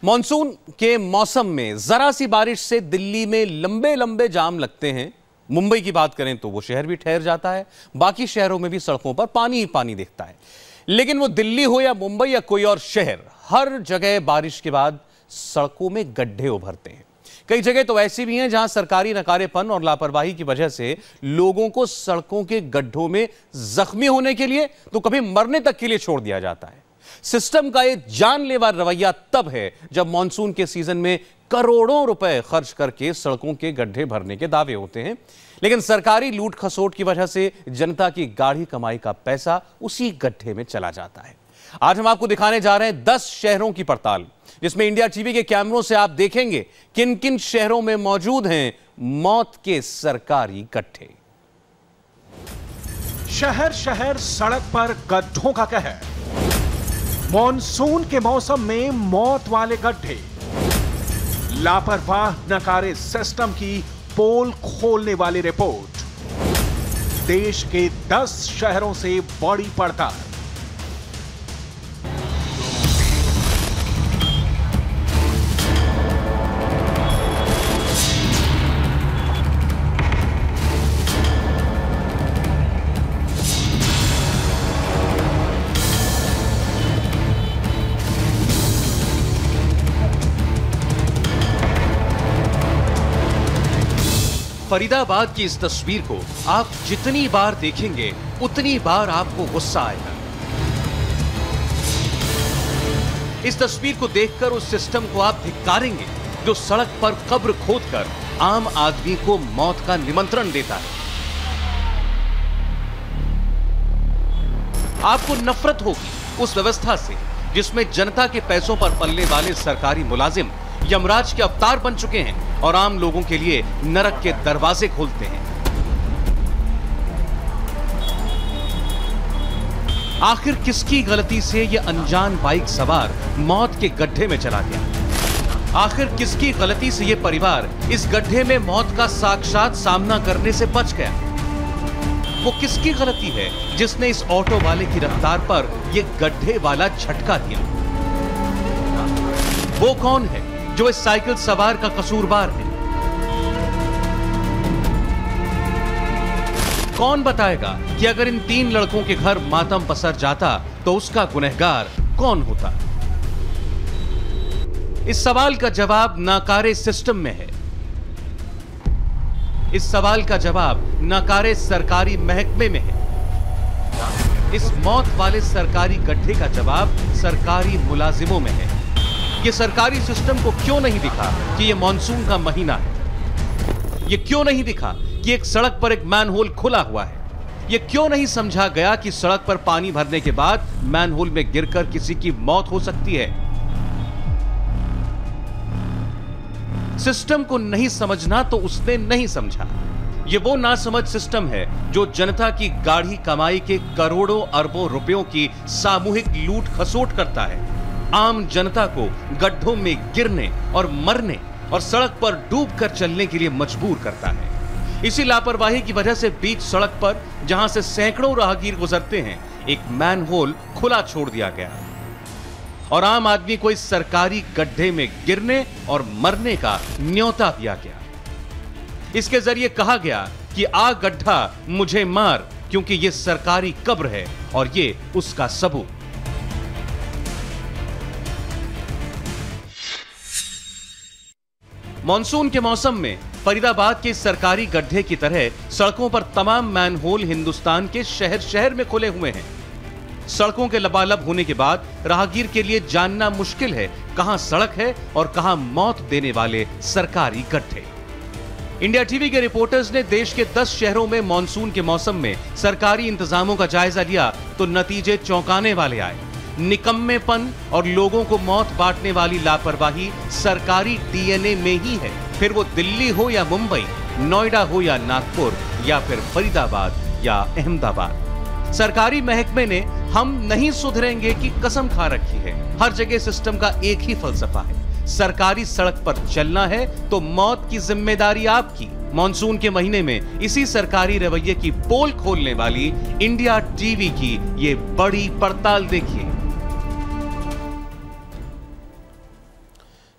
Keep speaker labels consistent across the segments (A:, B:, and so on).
A: Monsoon के मौसम में जरा सी बारिश से दिल्ली में लंबे लंबे जाम लगते हैं। मुंबई की बात करें तो वो शहर भी ठहर जाता है, बाकी शहरों में भी सड़कों पर पानी ही पानी दिखता है। लेकिन वो दिल्ली हो या मुंबई या कोई और शहर, हर जगह बारिश के बाद सड़कों में गड्ढे उभरते हैं। कई जगह तो ऐसी भी हैं जहां सरकारी नकारेपन और लापरवाही की वजह से लोगों को सड़कों के गड्ढों में जख्मी होने के लिए तो कभी मरने तक के लिए छोड़ दिया जाता है। सिस्टम का ये जानलेवा रवैया तब है जब मॉनसून के सीजन में करोड़ों रुपए खर्च करके सड़कों के गड्ढे भरने के दावे होते हैं, लेकिन सरकारी लूट खसोट की वजह से जनता की गाढ़ी कमाई का पैसा उसी गड्ढे में चला जाता है। आज हम आपको दिखाने जा रहे हैं 10 शहरों की पड़ताल, जिसमें इंडिया टीवी के कैमरों से आप देखेंगे किन किन शहरों में मौजूद हैं मौत के सरकारी गड्ढे।
B: शहर शहर सड़क पर गड्ढों का कहर, मॉनसून के मौसम में मौत वाले गड्ढे, लापरवाह नकारे सिस्टम की पोल खोलने वाली रिपोर्ट। देश के 10 शहरों से बड़ी पड़ताल।
A: फरीदाबाद की इस तस्वीर को आप जितनी बार देखेंगे उतनी बार आपको गुस्सा आएगा। इस तस्वीर को देखकर उस सिस्टम को आप धिक्कारेंगे जो सड़क पर कब्र खोदकर आम आदमी को मौत का निमंत्रण देता है। आपको नफरत होगी उस व्यवस्था से जिसमें जनता के पैसों पर पलने वाले सरकारी मुलाजिम यमराज के अवतार बन चुके हैं और आम लोगों के लिए नरक के दरवाजे खोलते हैं। आखिर किसकी गलती से यह अनजान बाइक सवार मौत के गड्ढे में चला गया? आखिर किसकी गलती से यह परिवार इस गड्ढे में मौत का साक्षात सामना करने से बच गया? वो किसकी गलती है जिसने इस ऑटो वाले की रफ्तार पर यह गड्ढे वाला झटका दिया? वो कौन है जो इस साइकिल सवार का कसूरवार है? कौन बताएगा कि अगर इन 3 लड़कों के घर मातम पसर जाता तो उसका गुनहगार कौन होता? इस सवाल का जवाब नाकारे सिस्टम में है। इस सवाल का जवाब नाकारे सरकारी महकमे में है। इस मौत वाले सरकारी गड्ढे का जवाब सरकारी मुलाजिमों में है। ये सरकारी सिस्टम को क्यों नहीं दिखा कि ये मॉनसून का महीना है? ये क्यों नहीं दिखा कि एक सड़क पर एक मैनहोल खुला हुआ है? ये क्यों नहीं समझा गया कि सड़क पर पानी भरने के बाद मैनहोल में गिरकर किसी की मौत हो सकती है? सिस्टम को नहीं समझना तो उसने नहीं समझा। ये वो नासमझ सिस्टम है जो जनता की गाढ़ी कमाई के करोड़ों अरबों रुपयों की सामूहिक लूट खसोट करता है। आम जनता को गड्ढों में गिरने और मरने और सड़क पर डूबकर चलने के लिए मजबूर करता है। इसी लापरवाही की वजह से बीच सड़क पर जहां से सैकड़ों राहगीर गुजरते हैं, एक मैनहोल खुला छोड़ दिया गया और आम आदमी को इस सरकारी गड्ढे में गिरने और मरने का न्योता दिया गया। इसके जरिए कहा गया कि आ गड्ढा मुझे मार, क्योंकि यह सरकारी कब्र है और ये उसका सबूत। मॉनसून के मौसम में फरीदाबाद के सरकारी गड्ढे की तरह सड़कों पर तमाम मैनहोल हिंदुस्तान के शहर शहर में खुले हुए हैं। सड़कों के लबालब होने के बाद राहगीर के लिए जानना मुश्किल है कहां सड़क है और कहां मौत देने वाले सरकारी गड्ढे। इंडिया टीवी के रिपोर्टर्स ने देश के 10 शहरों में मॉनसून के मौसम में सरकारी इंतजामों का जायजा लिया तो नतीजे चौंकाने वाले आए। निकम्मेपन और लोगों को मौत बांटने वाली लापरवाही सरकारी डीएनए में ही है। फिर वो दिल्ली हो या मुंबई, नोएडा हो या नागपुर या फिर फरीदाबाद या अहमदाबाद, सरकारी महकमे ने हम नहीं सुधरेंगे की कसम खा रखी है। हर जगह सिस्टम का एक ही फलसफा है, सरकारी सड़क पर चलना है तो मौत की जिम्मेदारी आपकी। मॉनसून के महीने में इसी सरकारी रवैये की पोल खोलने वाली इंडिया टीवी की ये बड़ी पड़ताल देखिए।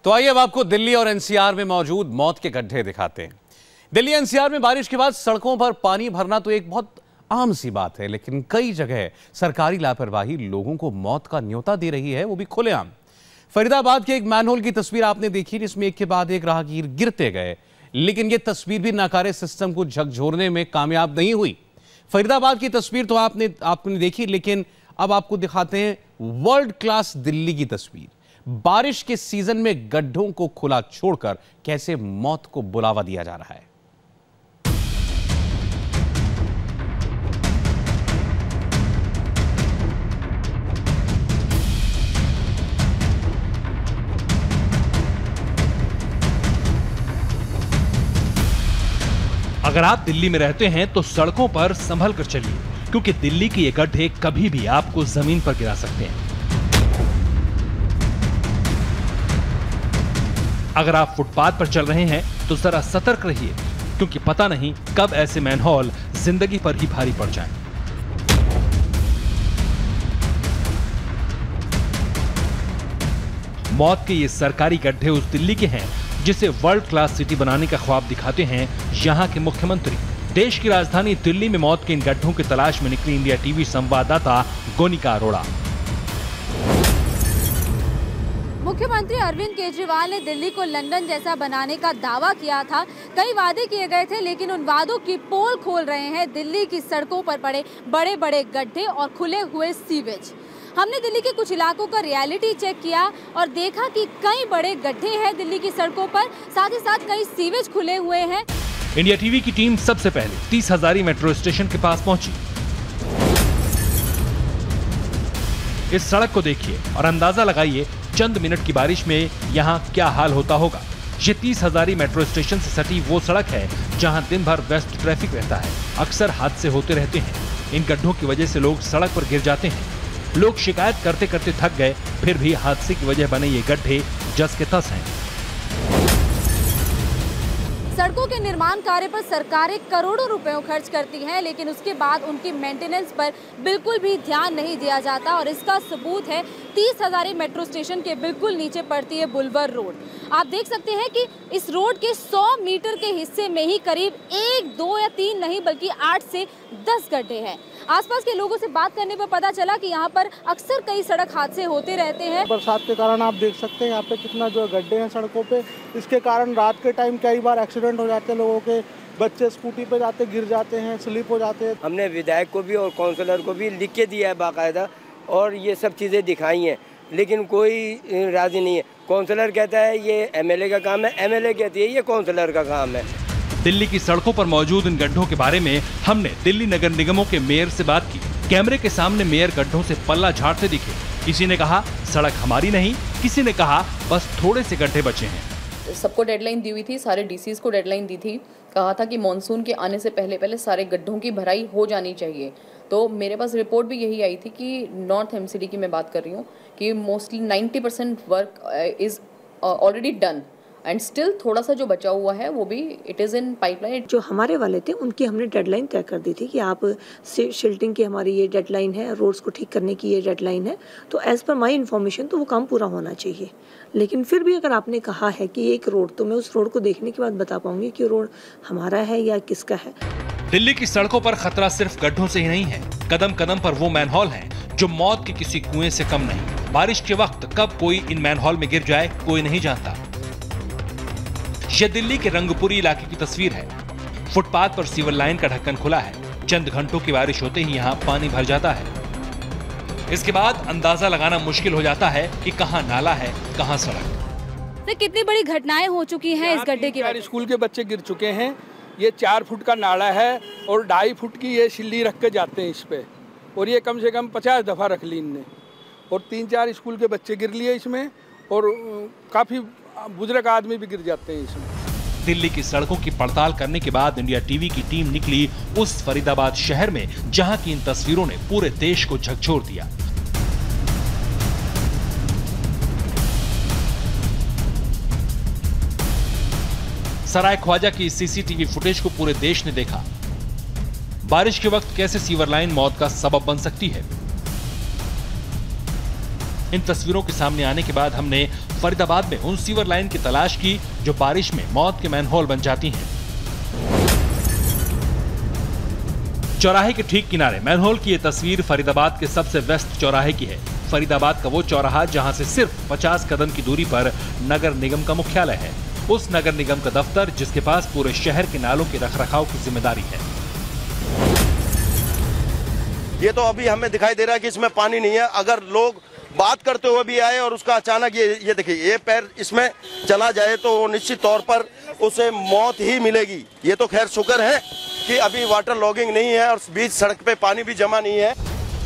A: तो आइए अब आपको दिल्ली और एनसीआर में मौजूद मौत के गड्ढे दिखाते हैं। दिल्ली एनसीआर में बारिश के बाद सड़कों पर पानी भरना तो एक बहुत आम सी बात है, लेकिन कई जगह सरकारी लापरवाही लोगों को मौत का न्योता दे रही है, वो भी खुलेआम। फरीदाबाद के एक मैनहोल की तस्वीर आपने देखी, जिसमें एक के बाद एक राहगीर गिरते गए, लेकिन यह तस्वीर भी नाकारे सिस्टम को झकझोरने में कामयाब नहीं हुई। फरीदाबाद की तस्वीर तो आपने देखी, लेकिन अब आपको दिखाते हैं वर्ल्ड क्लास दिल्ली की तस्वीर। बारिश के सीजन में गड्ढों को खुला छोड़कर कैसे मौत को बुलावा दिया जा रहा है।
B: अगर आप दिल्ली में रहते हैं तो सड़कों पर संभल कर चलिए, क्योंकि दिल्ली के ये गड्ढे कभी भी आपको जमीन पर गिरा सकते हैं। अगर आप फुटपाथ पर चल रहे हैं तो जरा सतर्क रहिए, क्योंकि पता नहीं कब ऐसे मैनहोल जिंदगी पर ही भारी पड़ जाएं। मौत के ये सरकारी गड्ढे उस दिल्ली के हैं जिसे वर्ल्ड क्लास सिटी बनाने का ख्वाब दिखाते हैं यहाँ के मुख्यमंत्री। देश की राजधानी दिल्ली में मौत के इन गड्ढों की तलाश में निकली इंडिया टीवी संवाददाता गोनिका अरोड़ा।
C: मुख्यमंत्री अरविंद केजरीवाल ने दिल्ली को लंदन जैसा बनाने का दावा किया था। कई वादे किए गए थे, लेकिन उन वादों की पोल खोल रहे हैं दिल्ली की सड़कों पर पड़े बड़े बड़े गड्ढे और खुले हुए सीवेज। हमने दिल्ली के कुछ इलाकों का रियलिटी चेक किया और देखा कि कई बड़े गड्ढे हैं दिल्ली की सड़कों पर, साथ ही साथ कई सीवेज खुले हुए हैं।
B: इंडिया टीवी की टीम सबसे पहले 30 हजारी मेट्रो स्टेशन के पास पहुंची। इस सड़क को देखिए और अंदाजा लगाइए चंद मिनट की बारिश में यहाँ क्या हाल होता होगा। ये 30 हजारी मेट्रो स्टेशन से सटी वो सड़क है जहाँ दिन भर व्यस्त ट्रैफिक रहता है। अक्सर हादसे होते रहते हैं। इन गड्ढों की वजह से लोग सड़क पर गिर जाते हैं। लोग शिकायत करते करते थक गए, फिर भी हादसे की वजह बने ये गड्ढे जस के तस हैं।
C: सड़कों के निर्माण कार्य पर सरकारें करोड़ों रुपयों खर्च करती हैं, लेकिन उसके बाद उनकी मेंटेनेंस पर बिल्कुल भी ध्यान नहीं दिया जाता। और इसका सबूत है 30 हजारी मेट्रो स्टेशन के बिल्कुल नीचे पड़ती है बुलवर रोड। आप देख सकते हैं कि इस रोड के 100 मीटर के हिस्से में ही करीब 1, 2 या 3 नहीं बल्कि 8 से 10 गड्ढे हैं। आसपास के लोगों से बात करने पर पता चला कि यहाँ पर अक्सर कई सड़क हादसे होते रहते हैं।
D: बरसात के कारण आप देख सकते हैं यहाँ पे कितना जो गड्ढे हैं सड़कों पे। इसके कारण रात के टाइम कई बार एक्सीडेंट हो जाते हैं, लोगों के बच्चे स्कूटी पे जाते गिर जाते हैं, स्लिप हो जाते हैं।
E: हमने विधायक को भी और काउंसलर को भी लिख के दिया है बाकायदा, और ये सब चीज़ें दिखाई हैं, लेकिन कोई राजी नहीं है। काउंसलर कहता है ये एमएलए का काम है, एमएलए कहती है ये काउंसलर का काम है।
B: दिल्ली की सड़कों पर मौजूद इन गड्ढों के बारे में हमने दिल्ली नगर निगमों के मेयर से बात की। कैमरे के सामने मेयर गड्ढों से पल्ला झाड़ते दिखे। किसी ने कहा सड़क हमारी नहीं, किसी ने कहा बस थोड़े से गड्ढे बचे हैं।
F: सबको डेडलाइन दी हुई थी, सारे डीसीज को डेडलाइन दी थी, कहा था कि मॉनसून के आने से पहले सारे गड्ढों की भराई हो जानी चाहिए। तो मेरे पास रिपोर्ट भी यही आई थी कि नॉर्थ एमसीडी की मैं बात कर रही हूँ कि mostly 90% work is already done and still थोड़ा सा जो बचा हुआ है वो भी इट इज़ इन पाइपलाइन।
G: जो हमारे वाले थे उनकी हमने डेडलाइन तय कर दी थी कि आप शिल्टिंग की हमारी ये डेडलाइन है, रोड्स को ठीक करने की ये डेडलाइन है, तो एज़ पर माई इन्फॉर्मेशन तो वो काम पूरा होना चाहिए। लेकिन फिर भी अगर आपने कहा है कि एक रोड, तो मैं उस रोड को देखने के बाद बता पाऊंगी कि रोड हमारा है या किसका है।
B: दिल्ली की सड़कों पर खतरा सिर्फ गड्ढों से ही नहीं है, कदम कदम पर वो मैनहोल हैं जो मौत के किसी कुएं से कम नहीं। बारिश के वक्त कब कोई इन मैनहोल में गिर जाए कोई नहीं जानता। यह दिल्ली के रंगपुरी इलाके की तस्वीर है। फुटपाथ पर सीवर लाइन का ढक्कन खुला है। चंद घंटों की बारिश होते ही यहाँ पानी भर जाता है। इसके बाद अंदाजा लगाना मुश्किल हो जाता है कि कहाँ नाला है कहाँ सड़क।
C: तो कितनी बड़ी घटनाएं हो चुकी हैं इस गड्ढे की वजह से।
H: स्कूल के बच्चे गिर चुके हैं। ये 4 फुट का नाला है और 2.5 फुट की ये सिल्ली रख के जाते हैं इस पे, और ये कम से कम 50 दफा रख ली इनने, और 3-4 स्कूल के बच्चे गिर लिए इसमें, और काफी बुजुर्ग आदमी भी गिर जाते हैं इसमें।
B: दिल्ली की सड़कों की पड़ताल करने के बाद इंडिया टीवी की टीम निकली उस फरीदाबाद शहर में जहां की इन तस्वीरों ने पूरे देश को झकझोर दिया। सराय ख्वाजा की सीसीटीवी फुटेज को पूरे देश ने देखा। बारिश के वक्त कैसे सीवर लाइन मौत का सबब बन सकती है। इन तस्वीरों के सामने आने के बाद हमने फरीदाबाद में उन सीवर लाइन की तलाश की जो बारिश में मौत के मैनहोल बन जाती हैं। चौराहे के ठीक किनारे मैनहोल की ये तस्वीर फरीदाबाद के सबसे व्यस्त चौराहे की है। फरीदाबाद का वो चौराहा जहां से सिर्फ 50 कदम की दूरी पर नगर निगम का मुख्यालय है, उस नगर निगम का दफ्तर जिसके पास पूरे शहर के नालों के रखरखाव की जिम्मेदारी है।
I: ये तो अभी हमें दिखाई दे रहा है कि इसमें पानी नहीं है। अगर लोग बात करते हुए भी आए और उसका अचानक ये देखिए ये पैर इसमें चला जाए तो निश्चित तौर पर उसे मौत ही मिलेगी। ये तो खैर शुक्र है कि अभी वाटर लॉगिंग नहीं है और बीच सड़क पे पानी भी जमा नहीं है।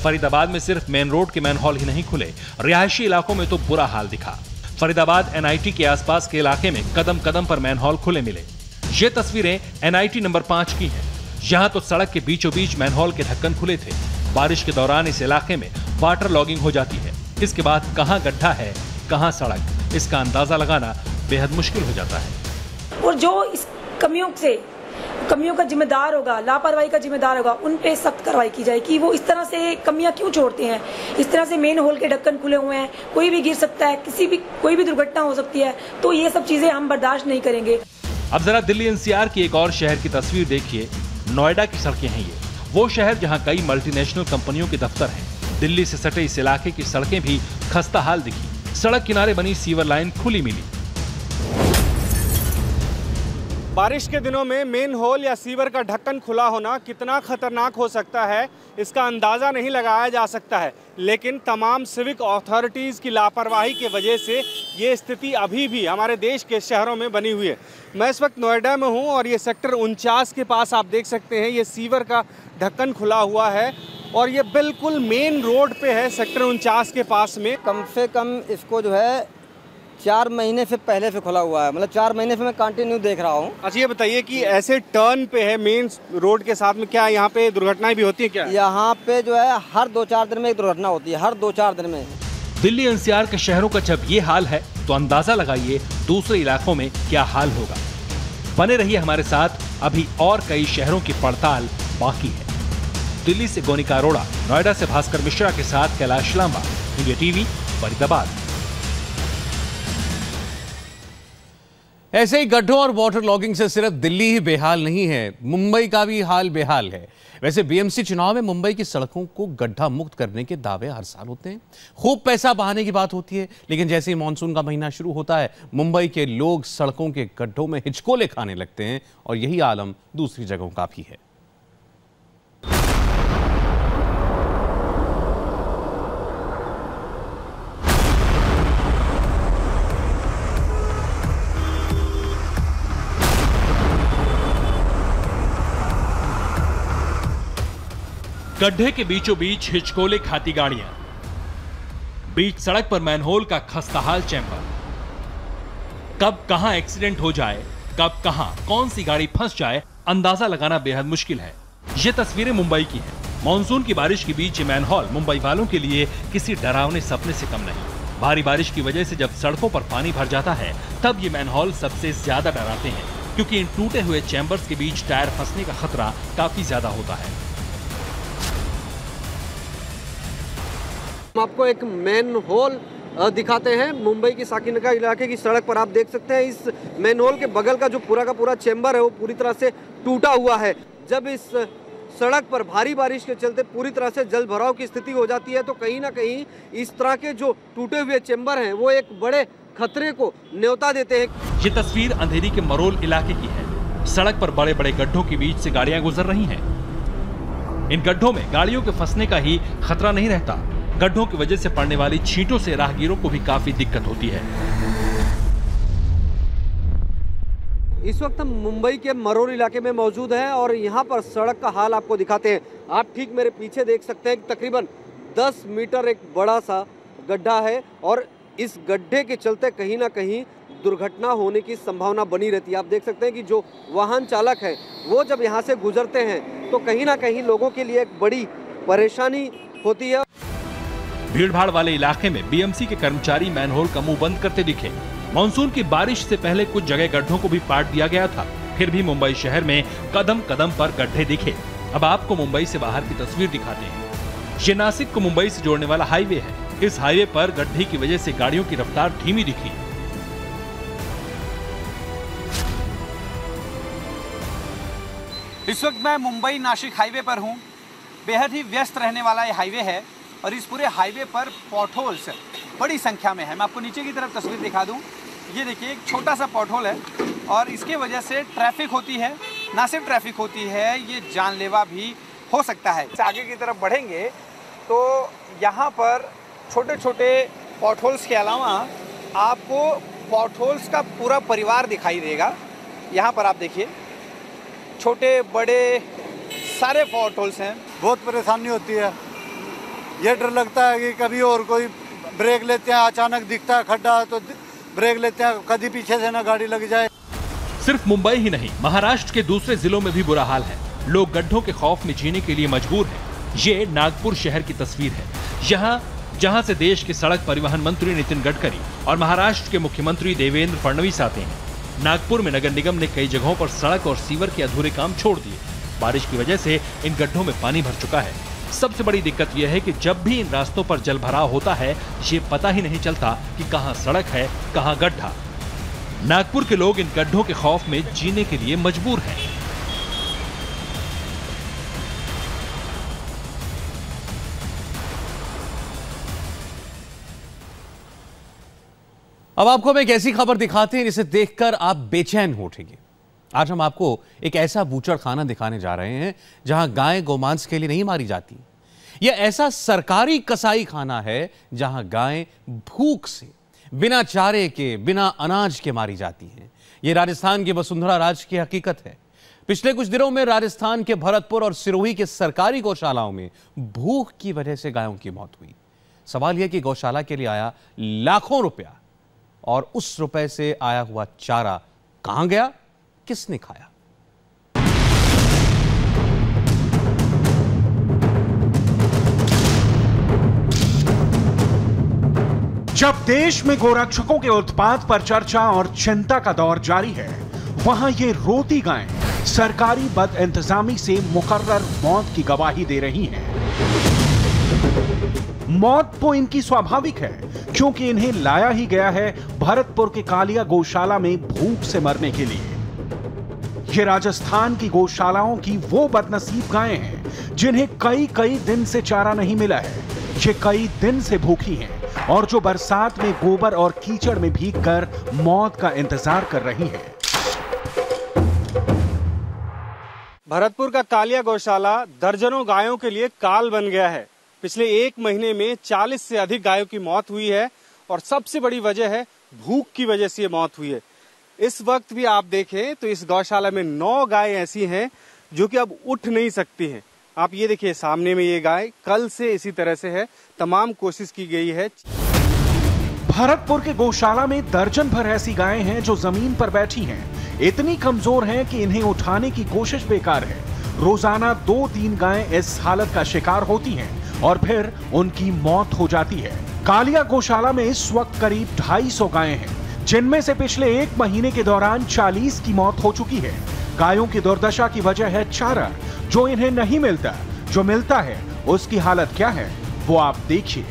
B: फरीदाबाद में सिर्फ मेन रोड के मैनहोल ही नहीं खुले, रिहायशी इलाकों में तो बुरा हाल दिखा। फरीदाबाद NIT के आसपास के इलाके में कदम कदम पर मैनहोल खुले मिले। ये तस्वीरें NIT नंबर 5 की हैं। यहाँ तो सड़क के बीचों बीच मैनहोल के ढक्कन खुले थे। बारिश के दौरान इस इलाके में वाटर लॉगिंग हो जाती है। इसके बाद कहाँ गड्ढा है कहाँ सड़क, इसका अंदाजा लगाना बेहद मुश्किल हो जाता है।
G: और जो इस कमियों का जिम्मेदार होगा, लापरवाही का जिम्मेदार होगा, उन पे सख्त कार्रवाई की जाए कि वो इस तरह से कमियां क्यों छोड़ते हैं। इस तरह से मेन होल के ढक्कन खुले हुए हैं, कोई भी गिर सकता है, कोई भी दुर्घटना हो सकती है, तो ये सब चीजें हम बर्दाश्त नहीं करेंगे।
B: अब जरा दिल्ली NCR की एक और शहर की तस्वीर देखिए। नोएडा की सड़कें हैं ये, वो शहर जहां कई मल्टीनेशनल कंपनियों के दफ्तर हैं। दिल्ली से सटे इस इलाके की सड़कें भी खस्ता हाल दिखी। सड़क किनारे बनी सीवर लाइन खुली मिली।
D: बारिश के दिनों में मेन होल या सीवर का ढक्कन खुला होना कितना खतरनाक हो सकता है इसका अंदाज़ा नहीं लगाया जा सकता है, लेकिन तमाम सिविक अथॉरिटीज़ की लापरवाही की वजह से ये स्थिति अभी भी हमारे देश के शहरों में बनी हुई है। मैं इस वक्त नोएडा में हूँ और ये सेक्टर 49 के पास आप देख सकते हैं ये सीवर का ढक्कन खुला हुआ है और ये बिल्कुल मेन रोड पे है सेक्टर 49 के पास में।
E: कम से कम इसको जो है 4 महीने से पहले से खुला हुआ है, मतलब 4 महीने से मैं कंटिन्यू देख रहा हूँ।
D: अच्छा ये बताइए कि ऐसे टर्न पे है मेन रोड के साथ में, क्या यहाँ पे दुर्घटनाएं भी होती है क्या?
E: यहाँ पे जो है हर 2-4 दिन में एक दुर्घटना होती है, हर 2-4 दिन में।
B: दिल्ली NCR के शहरों का जब ये हाल है तो अंदाजा लगाइए दूसरे इलाकों में क्या हाल होगा। बने रहिए हमारे साथ, अभी और कई शहरों की पड़ताल बाकी है। दिल्ली से गोनिका अरोड़ा, नोएडा से भास्कर मिश्रा के साथ कैलाश लांबा, इंडिया TV, फरीदाबाद।
A: ऐसे ही गड्ढों और वाटर लॉगिंग से सिर्फ दिल्ली ही बेहाल नहीं है, मुंबई का भी हाल बेहाल है। वैसे BMC चुनाव में मुंबई की सड़कों को गड्ढा मुक्त करने के दावे हर साल होते हैं, खूब पैसा बहाने की बात होती है, लेकिन जैसे ही मानसून का महीना शुरू होता है मुंबई के लोग सड़कों के गड्ढों में हिचकोले खाने लगते हैं और यही आलम दूसरी जगहों का भी है।
B: गड्ढे के बीचों बीच हिचकोले खाती गाड़ियां, बीच सड़क पर मैनहोल का खस्ताहाल चैम्बर। कब कहां एक्सीडेंट हो जाए, कब कहां कौन सी गाड़ी फंस जाए, अंदाजा लगाना बेहद मुश्किल है। ये तस्वीरें मुंबई की हैं। मानसून की बारिश के बीच ये मैनहोल मुंबई वालों के लिए किसी डरावने सपने से कम नहीं। भारी बारिश की वजह से जब सड़कों पर पानी भर जाता है तब ये मैनहोल सबसे ज्यादा डराते हैं, क्योंकि इन टूटे हुए चैम्बर्स के बीच टायर फंसने का खतरा काफी ज्यादा होता है।
J: आपको एक मेन होल दिखाते हैं मुंबई की साकिनका इलाके की सड़क पर। आप देख सकते हैं इस मेन होल के बगल का जो पूरा का पूरा चेंबर है वो पूरी तरह से टूटा हुआ है। जब इस सड़क पर भारी बारिश के चलते पूरी तरह से जल भराव की स्थिति हो जाती है तो कहीं ना कहीं इस तरह के जो टूटे हुए चेंबर हैं वो एक बड़े खतरे को न्योता देते हैं।
B: ये तस्वीर अंधेरी के मरोल इलाके की है। सड़क पर बड़े बड़े गड्ढों के बीच से गाड़ियां गुजर रही हैं। इन गड्ढों में गाड़ियों के फंसने का ही खतरा नहीं रहता, गड्ढों की वजह से पड़ने वाली छींटों से राहगीरों को भी काफी दिक्कत होती है।
J: इस वक्त हम मुंबई के मरोल इलाके में मौजूद हैं और यहाँ पर सड़क का हाल आपको दिखाते हैं। आप ठीक मेरे पीछे देख सकते हैं कि तकरीबन 10 मीटर एक बड़ा सा गड्ढा है और इस गड्ढे के चलते कहीं ना कहीं दुर्घटना होने की संभावना बनी रहती है। आप देख सकते हैं कि जो वाहन चालक है वो जब यहाँ से गुजरते हैं तो कहीं ना कहीं लोगों के लिए एक बड़ी परेशानी होती है।
B: भीड़भाड़ वाले इलाके में BMC के कर्मचारी मैनहोल का मुंह बंद करते दिखे। मानसून की बारिश से पहले कुछ जगह गड्ढों को भी पाट दिया गया था, फिर भी मुंबई शहर में कदम कदम पर गड्ढे दिखे। अब आपको मुंबई से बाहर की तस्वीर दिखाते हैं। ये नासिक को मुंबई से जोड़ने वाला हाईवे है। इस हाईवे पर गड्ढे की वजह से गाड़ियों की रफ्तार धीमी दिखी।
K: इस वक्त मैं मुंबई नासिक हाईवे पर हूँ। बेहद ही व्यस्त रहने वाला ये हाईवे है और इस पूरे हाईवे पर पॉटहोल्स बड़ी संख्या में है। मैं आपको नीचे की तरफ तस्वीर दिखा दूँ। ये देखिए एक छोटा सा पॉटहोल है और इसके वजह से ट्रैफिक होती है। ना सिर्फ ट्रैफिक होती है, ये जानलेवा भी हो सकता है। आगे की तरफ बढ़ेंगे तो यहाँ पर छोटे छोटे पॉटहोल्स के अलावा आपको पॉटहोल्स का पूरा परिवार दिखाई देगा। यहाँ पर आप देखिए छोटे बड़े सारे पॉटहोल्स हैं।
L: बहुत परेशानी होती है। ये डर लगता है कि कभी और कोई ब्रेक लेते हैं, अचानक दिखता है खड्डा तो ब्रेक लेते हैं, कभी पीछे से ना गाड़ी लग जाए।
B: सिर्फ मुंबई ही नहीं, महाराष्ट्र के दूसरे जिलों में भी बुरा हाल है। लोग गड्ढों के खौफ में जीने के लिए मजबूर हैं। ये नागपुर शहर की तस्वीर है। यहाँ जहाँ से देश के सड़क परिवहन मंत्री नितिन गडकरी और महाराष्ट्र के मुख्यमंत्री देवेंद्र फडणवीस आते हैं। नागपुर में नगर निगम ने कई जगहों पर सड़क और सीवर के अधूरे काम छोड़ दिए। बारिश की वजह से इन गड्ढों में पानी भर चुका है। सबसे बड़ी दिक्कत यह है कि जब भी इन रास्तों पर जलभराव होता है, ये पता ही नहीं चलता कि कहां सड़क है, कहां गड्ढा। नागपुर के लोग इन गड्ढों के खौफ में जीने के लिए मजबूर हैं।
A: अब आपको हम एक ऐसी खबर दिखाते हैं जिसे देखकर आप बेचैन हो उठेंगे। आज हम आपको एक ऐसा बूचड़खाना दिखाने जा रहे हैं जहां गायें गोमांस के लिए नहीं मारी जाती। यह ऐसा सरकारी कसाई खाना है जहां गायें भूख से, बिना चारे के, बिना अनाज के मारी जाती हैं। यह राजस्थान के वसुंधरा राज्य की हकीकत है। पिछले कुछ दिनों में राजस्थान के भरतपुर और सिरोही के सरकारी गौशालाओं में भूख की वजह से गायों की मौत हुई। सवाल यह कि गौशाला के लिए आया लाखों रुपया और उस रुपए से आया हुआ चारा कहां गया, किसने खाया?
M: जब देश में गोरक्षकों के उत्पात पर चर्चा और चिंता का दौर जारी है, वहां ये रोती गायें सरकारी बदइंतजामी से मुकर्रर मौत की गवाही दे रही हैं। मौत तो इनकी स्वाभाविक है, क्योंकि इन्हें लाया ही गया है भरतपुर के कालिया गौशाला में भूख से मरने के लिए। ये राजस्थान की गौशालाओं की वो बदनसीब गायें हैं जिन्हें कई दिन से चारा नहीं मिला है। ये कई दिन से भूखी हैं और जो बरसात में गोबर और कीचड़ में भीगकर मौत का इंतजार कर रही हैं।
D: भरतपुर का कालिया गौशाला दर्जनों गायों के लिए काल बन गया है। पिछले एक महीने में 40 से अधिक गायों की मौत हुई है और सबसे बड़ी वजह है भूख की वजह से ये मौत हुई है। इस वक्त भी आप देखें तो इस गौशाला में 9 गाय ऐसी हैं जो कि अब उठ नहीं सकती हैं। आप ये देखिए सामने में ये गाय कल से इसी तरह से है। तमाम कोशिश की गई है।
M: भरतपुर के गौशाला में दर्जन भर ऐसी गायें हैं जो जमीन पर बैठी हैं। इतनी कमजोर हैं कि इन्हें उठाने की कोशिश बेकार है। रोजाना 2-3 गायें इस हालत का शिकार होती हैं और फिर उनकी मौत हो जाती है। कालिया गौशाला में इस वक्त करीब 250 गायें हैं, जिनमें से पिछले एक महीने के दौरान 40 की मौत हो चुकी है। गायों की दुर्दशा की वजह है चारा, जो इन्हें नहीं मिलता। जो मिलता है उसकी हालत क्या है वो आप देखिए।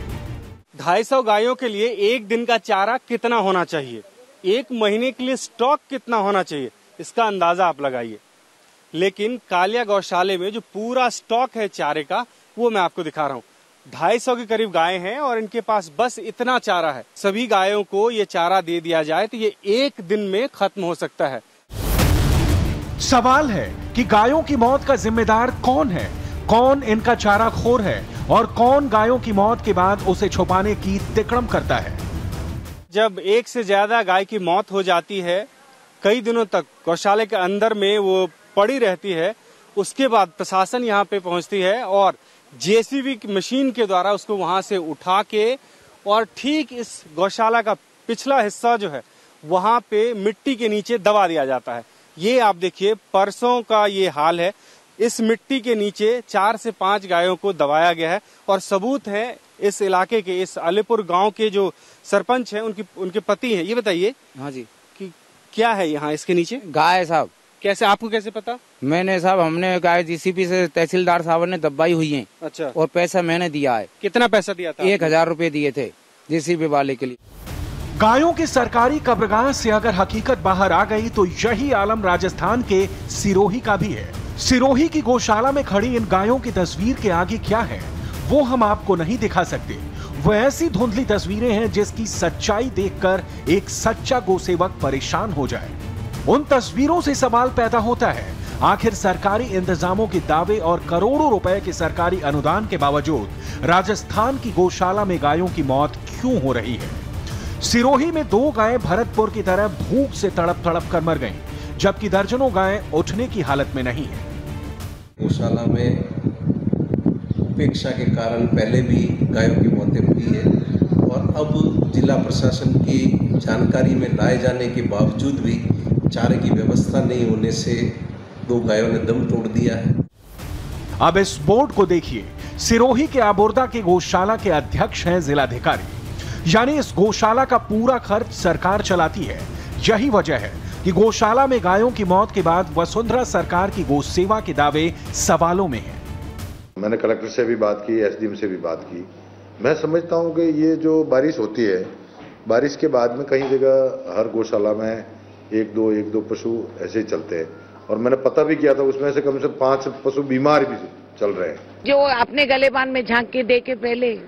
D: 250 गायों के लिए एक दिन का चारा कितना होना चाहिए, एक महीने के लिए स्टॉक कितना होना चाहिए, इसका अंदाजा आप लगाइए। लेकिन कालिया गौशाले में जो पूरा स्टॉक है चारे का, वो मैं आपको दिखा रहा हूँ। 250 के करीब गायें हैं और इनके पास बस इतना चारा है। सभी गायों को ये चारा दे दिया जाए तो ये एक दिन में खत्म हो सकता है।
M: सवाल है कि गायों की मौत का जिम्मेदार कौन है, कौन इनका चारा खोर है और कौन गायों की मौत के बाद उसे छुपाने की तिकड़म करता है।
D: जब एक से ज्यादा गाय की मौत हो जाती है, कई दिनों तक गौशाले के अंदर में वो पड़ी रहती है, उसके बाद प्रशासन यहाँ पे पहुंचती है और जेसीबी मशीन के द्वारा उसको वहां से उठा के और ठीक इस गौशाला का पिछला हिस्सा जो है वहां पे मिट्टी के नीचे दबा दिया जाता है। ये आप देखिए परसों का ये हाल है। इस मिट्टी के नीचे 4 से 5 गायों को दबाया गया है और सबूत है इस इलाके के, इस अलीपुर गांव के जो सरपंच हैं उनके पति हैं। ये बताइए।
N: हाँ जी,
D: कि क्या है यहाँ इसके नीचे?
N: गाय साहब,
D: कैसे, आपको कैसे पता?
N: मैंने साहब, हमने गाय जीसीपी से तहसीलदार साहब ने दबाई हुई है।
D: अच्छा।
N: और पैसा मैंने दिया है।
D: कितना पैसा दिया था?
N: 1000 रुपए दिए थे जीसीपी वाले के लिए।
M: गायों की सरकारी कब्रगाह से अगर हकीकत बाहर आ गई तो यही आलम राजस्थान के सिरोही का भी है। सिरोही की गौशाला में खड़ी इन गायों की तस्वीर के आगे क्या है वो हम आपको नहीं दिखा सकते। वो ऐसी धुंधली तस्वीरें हैं जिसकी सच्चाई देखकर एक सच्चा गोसेवक परेशान हो जाए। उन तस्वीरों से सवाल पैदा होता है, आखिर सरकारी इंतजामों के दावे और करोड़ों रुपए के सरकारी अनुदान के बावजूद राजस्थान की गौशाला में गायों की मौत क्यों हो रही है। सिरोही में 2 गायें भरतपुर की तरह भूख से तड़प तड़प कर मर गईं, जबकि दर्जनों गायें उठने की हालत में नहीं है।
O: गौशाला में उपेक्षा के कारण पहले भी गायों की मौतें हुई है और अब जिला प्रशासन की जानकारी में लाए जाने के बावजूद भी चारे की व्यवस्था नहीं होने से 2 गायों ने दम तोड़ दिया है।
M: अब इस बोर्ड को देखिए। सिरोही के आबोर्दा के गौशाला के अध्यक्ष हैं जिलाधिकारी, यानी इस गौशाला का पूरा खर्च सरकार चलाती है। यही वजह है कि गौशाला में गायों की मौत के बाद वसुंधरा सरकार की गौ सेवा के दावे सवालों में हैं।
P: मैंने कलेक्टर से भी बात की, एसडीएम से भी बात की। मैं समझता हूं कि ये जो बारिश होती है, बारिश के बाद में कई जगह हर गौशाला में एक दो पशु ऐसे ही चलते हैं और मैंने पता भी किया था, उसमें से कम से कम 5 पशु बीमार भी चल रहे हैं।
Q: जो अपने गलेबान में झांक के देखे, पहले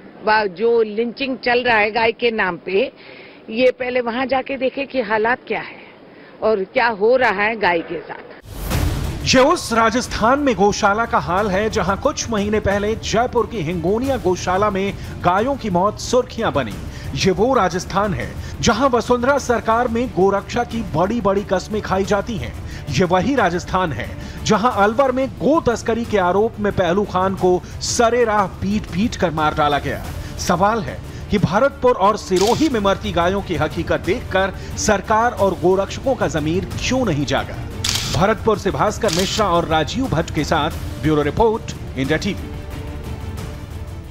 Q: जो लिंचिंग चल रहा है गाय के नाम पे, ये पहले वहां जाके देखे कि हालात क्या है और क्या हो रहा है गाय के साथ।
M: ये उस राजस्थान में गौशाला का हाल है जहां कुछ महीने पहले जयपुर की हिंगोनिया गौशाला में गायों की मौत सुर्खियां बनी। ये वो राजस्थान है जहां वसुंधरा सरकार में गोरक्षा की बड़ी बड़ी कस्में खाई जाती हैं। ये वही राजस्थान है जहां अलवर में गो तस्करी के आरोप में पहलू खान को सरेराह पीट कर मार डाला गया। सवाल है कि भरतपुर और सिरोही में मरती गायों की हकीकत देखकर सरकार और गोरक्षकों का ज़मीर क्यों नहीं जागा। भरतपुर से भास्कर मिश्रा और राजीव भट्ट के साथ ब्यूरो रिपोर्ट, इंडिया टीवी।